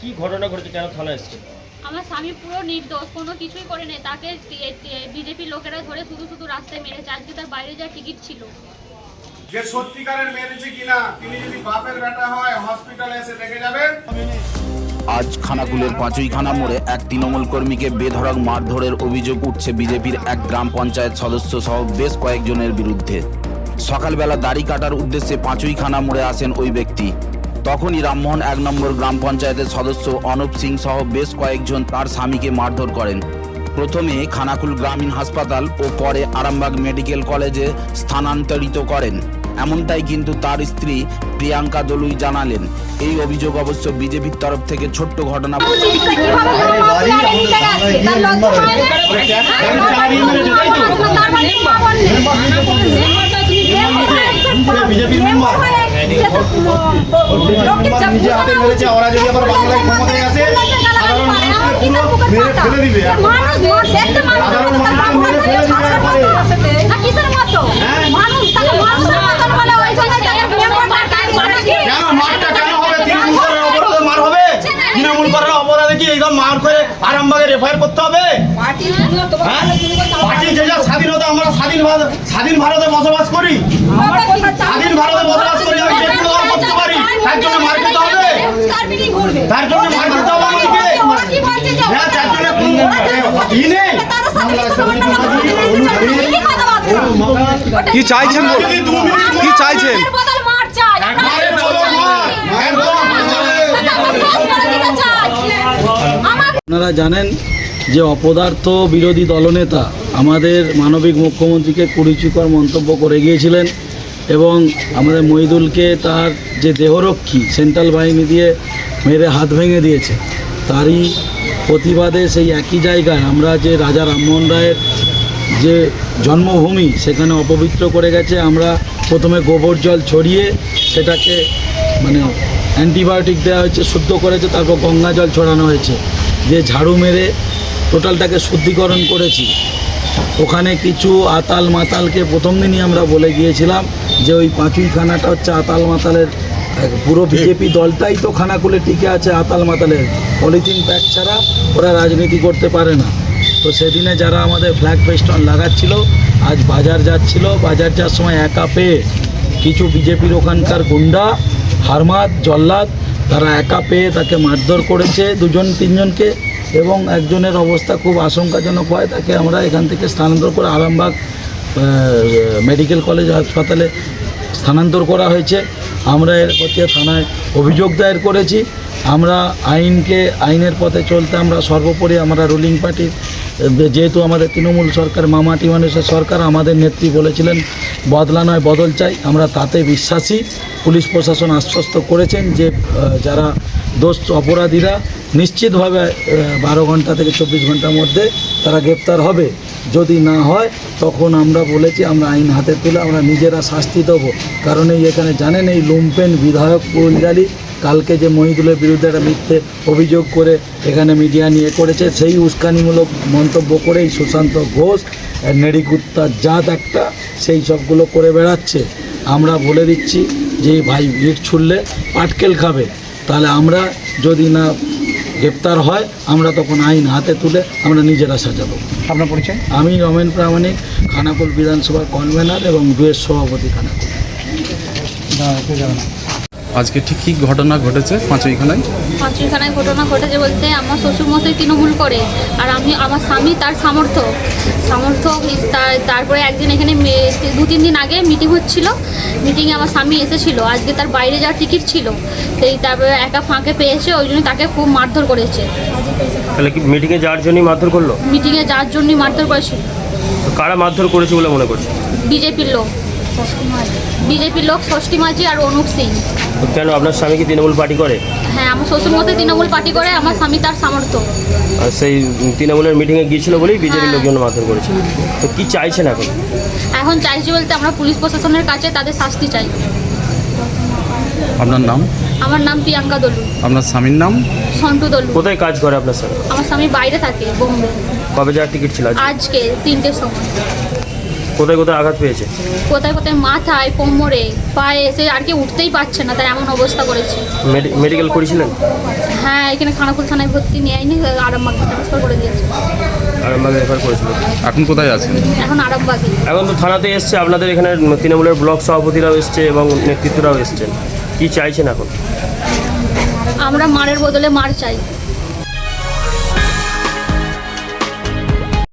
কি ঘটনা ঘটেছে, কেন থানায় এসেছে? আমার স্বামী পুরো নির্দোষ, কোনো কিছুই করে নেই। তাকে বিজেপি লোকেরা ধরে শুধু শুধু রাস্তায় মেরেছে। আজকে তার বাইরে যাওয়ার টিকিট ছিল। যে সত্যিকারের মেরেছে কিনা, তিনি যদি বাপের বেটা হয় হসপিটালে এসে দেখে যাবেন। আজ খানাকুলের পাঁচুইখানা মোড়ে এক তৃণমূল কর্মীকে বেধড়ক মারধরের অভিযোগ উঠছে বিজেপির এক গ্রাম পঞ্চায়েত সদস্য সহ বেশ কয়েকজনের বিরুদ্ধে। সকালবেলা দাড়ি কাটার উদ্দেশ্যে পাঁচুইখানা মোড়ে আসেন ওই ব্যক্তি। তখনই রামমোহন ১ নম্বর গ্রাম পঞ্চায়েতের সদস্য অনুপ সিং সহ বেশ কয়েকজন তার স্বামীকে মারধর করেন। প্রথমে খানাকুল গ্রামীণ হাসপাতাল ও পরে আরামবাগ মেডিকেল কলেজে স্থানান্তরিত করেন। এমনটাই কিন্তু তার স্ত্রী প্রিয়াঙ্কা দলুই জানালেন। এই অভিযোগ অবশ্য বিজেপির তরফ থেকে ছোট্ট ঘটনা। আরামবাগের এফআইআর করতে হবে। পার্টি যে যা স্বাধীনতা, আমরা স্বাধীন ভারতে বসবাস করি, স্বাধীন ভারতে বসবাস করি, আমি যে কোনো করতে পারি। তার জন্য মার খেতে হবে, তার জন্য মার খেতে হবে আমাকে। হ্যাঁ, তার জন্য কি চাইছেন, কি চাইছেন? আপনারা জানেন যে অপদার্থ বিরোধী দলনেতা আমাদের মানবিক মুখ্যমন্ত্রীকে কুরুচিকর মন্তব্য করে গিয়েছিলেন এবং আমাদের মহিদুলকে তার যে দেহরক্ষী সেন্ট্রাল বাহিনী দিয়ে মেরে হাত ভেঙে দিয়েছে। তারই প্রতিবাদে সেই একই জায়গায় আমরা যে রাজা রামমোহন রায়ের যে জন্মভূমি সেখানে অপবিত্র করে গেছে। আমরা প্রথমে গোবর জল ছড়িয়ে সেটাকে অ্যান্টিবায়োটিক দেওয়া হয়েছে, শুদ্ধ করেছে, তারপর গঙ্গা জল ছড়ানো হয়েছে, যে ঝাড়ু মেরে টোটালটাকে শুদ্ধিকরণ করেছি। ওখানে কিছু আতাল মাতালকে প্রথম দিনই আমরা বলে গিয়েছিলাম যে ওই পাঁচুইখানাটা হচ্ছে আতাল মাতালের, পুরো বিজেপি দলটাই তো খানাকুলে টিকে আছে আতাল মাতালের। পলিথিন প্যাক ছাড়া ওরা রাজনীতি করতে পারে না। তো সেদিনে যারা আমাদের ফ্ল্যাগ ফেস্টন লাগাচ্ছিল, আজ বাজার যাচ্ছিল, বাজার যাওয়ার সময় একা পেয়ে কিছু বিজেপির ওখানকার গুন্ডা হারমাদ জল্লাদ তারা একা পেয়ে তাকে মারধর করেছে ২-৩জনকে, এবং একজনের অবস্থা খুব আশঙ্কাজনক হয়। তাকে আমরা এখান থেকে স্থানান্তর করে আরামবাগ মেডিকেল কলেজ হাসপাতালে স্থানান্তর করা হয়েছে। আমরা এর প্রতি থানায় অভিযোগ দায়ের করেছি। আমরা আইনের পথে চলতে আমরা সর্বোপরি আমরা রুলিং পার্টির, যেহেতু আমাদের তৃণমূল সরকার মামাটি মানুষের সরকার, আমাদের নেত্রী বলেছিলেন বদলা নয় বদল চাই। আমরা তাতে বিশ্বাসী। পুলিশ প্রশাসন আশ্বস্ত করেছেন যে যারা দোষ অপরাধীরা নিশ্চিতভাবে ১২ ঘন্টা থেকে ২৪ ঘন্টার মধ্যে তারা গ্রেপ্তার হবে। যদি না হয় তখন আমরা বলেছি আমরা আইন হাতে তুলে আমরা নিজেরা শাস্তি দেবো। কারণ এখানে জানেন এই লুম্পেন বিধায়ক পুলজালি কালকে যে মহিদুলের বিরুদ্ধে একটা মিথ্যে অভিযোগ করে এখানে মিডিয়া নিয়ে করেছে, সেই উস্কানিমূলক মন্তব্য করেই সুশান্ত ঘোষ নেড়িকুত্তার জাত একটা সেই সবগুলো করে বেড়াচ্ছে। আমরা বলে দিচ্ছি যে ভাই ইট ছুড়লে পাটকেল খাবে। তাহলে আমরা যদি না গ্রেপ্তার হয় আমরা তখন আইন হাতে তুলে আমরা নিজেরা সাজাবো। আপনার পরিচয়? আমি রমেন প্রামাণিক, খানাকুল বিধানসভার কনভেনার এবং ডুয়ের সভাপতি খানাকুল। আজকে ঠিক কী ঘটনা ঘটেছে পাঁচুইখানায়? পাঁচুইখানায় ঘটনা ঘটেছে বলতে আমার শ্বশুরমশাই তৃণমূল করে, আর আমার স্বামী তার সামর্থ্য। তারপরে একদিন এখানে ২-৩ দিন আগে মিটিং হচ্ছিল, মিটিংয়ে আমার স্বামী এসেছিল। আজকে তার বাইরে যাওয়ার টিকিট ছিল, তারপরে একা ফাঁকে পেয়েছে, ওই জন্য তাকে খুব মারধর করেছে। তাহলে কি মিটিংয়ে যাওয়ার জন্যই মারধর করলো? মিটিংয়ে যাওয়ার জন্যই মারধর করেছিল। কারা মারধর করেছে বলে মনে করছে? বিজেপির লোক ষষ্ঠী মাঝি আর অনুপ সিং। কেন, আপনার স্বামী কি তৃণমূল পার্টি করে? হ্যাঁ, আমার শ্বশুরমশাই তৃণমূল পার্টি করে, আমার স্বামী তার সামর্থ্য। আর সেই তৃণমূলের মিটিংয়ে গিয়েছিল বলেই বিজেপির লোকজন মারধর করেছে। তো কি চাইছেন এখন? এখন চাইছি বলতে আমরা পুলিশ প্রশাসনের কাছে তাদের শাস্তি চাই। আপনার নাম? আমার নাম প্রিয়াঙ্কা দলু। আপনার স্বামীর নাম? সন্টু দলু। কোথায় কাজ করে আপনার স্বামী? আমার স্বামী বাইরে থাকে, বোম্বে। কবে যাওয়ার টিকিট ছিল? আজকে ৩টের সময়। কোথায় কোথায় আঘাত পেয়েছে? কোথায় কোথায় মাথায়, কোমরে, পায়ে এসে আর কি উঠতেই পারছে না, তার এমন অবস্থা করেছে। মেডিকেল করেছিলেন? হ্যাঁ, এখানে খানাকুল থানায় ভর্তি নিয়ে আইনি, আরামবাগ ট্রান্সফার করে দিয়েছে। আরামবাগে রেফার করেছিল। এখন কোথায় আছেন? এখন আরামবাগে। এখন তো থানাতে এসছে, আপনাদের এখানে তৃণমূলের ব্লক সভাপতিরাও এসছে এবং নেতৃত্বরাও এসছেন। কি চাইছেন এখন? আমরা মারের বদলে মার চাই।